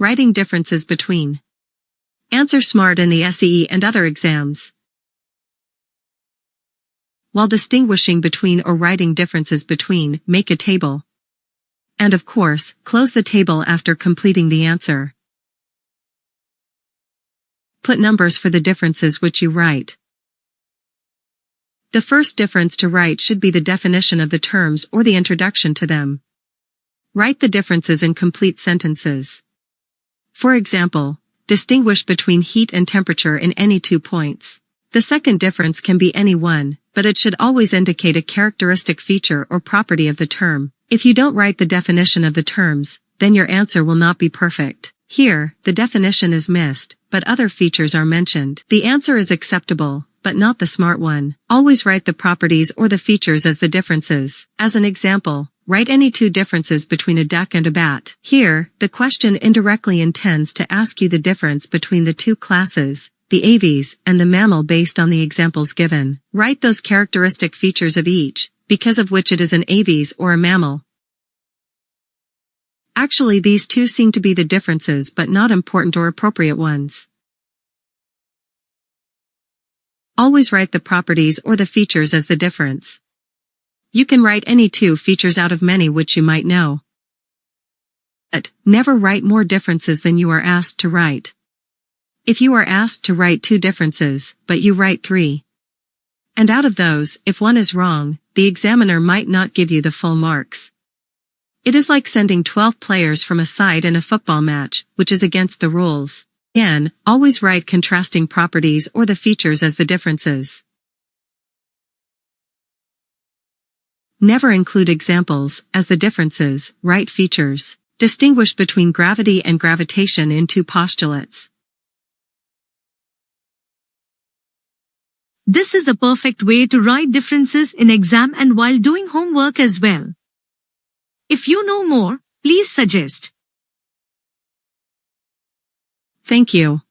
Writing differences between. Answer SMART in the SEE and other exams. While distinguishing between or writing differences between, make a table. And of course, close the table after completing the answer. Put numbers for the differences which you write. The first difference to write should be the definition of the terms or the introduction to them. Write the differences in complete sentences. For example, distinguish between heat and temperature in any 2 points. The second difference can be any one, but it should always indicate a characteristic feature or property of the term. If you don't write the definition of the terms, then your answer will not be perfect. Here, the definition is missed, but other features are mentioned. The answer is acceptable, but not the SMART one. Always write the properties or the features as the differences. As an example, write any 2 differences between a duck and a bat. Here, the question indirectly intends to ask you the difference between the 2 classes, the aves and the mammal based on the examples given. Write those characteristic features of each, because of which it is an aves or a mammal. Actually, these 2 seem to be the differences but not important or appropriate ones. Always write the properties or the features as the difference. You can write any 2 features out of many which you might know. But, never write more differences than you are asked to write. If you are asked to write 2 differences, but you write 3. And out of those, if one is wrong, the examiner might not give you the full marks. It is like sending 12 players from a side in a football match, which is against the rules. Again, always write contrasting properties or the features as the differences. Never include examples as the differences, write features. Distinguish between gravity and gravitation in 2 postulates. This is the perfect way to write differences in exam and while doing homework as well. If you know more, please suggest. Thank you.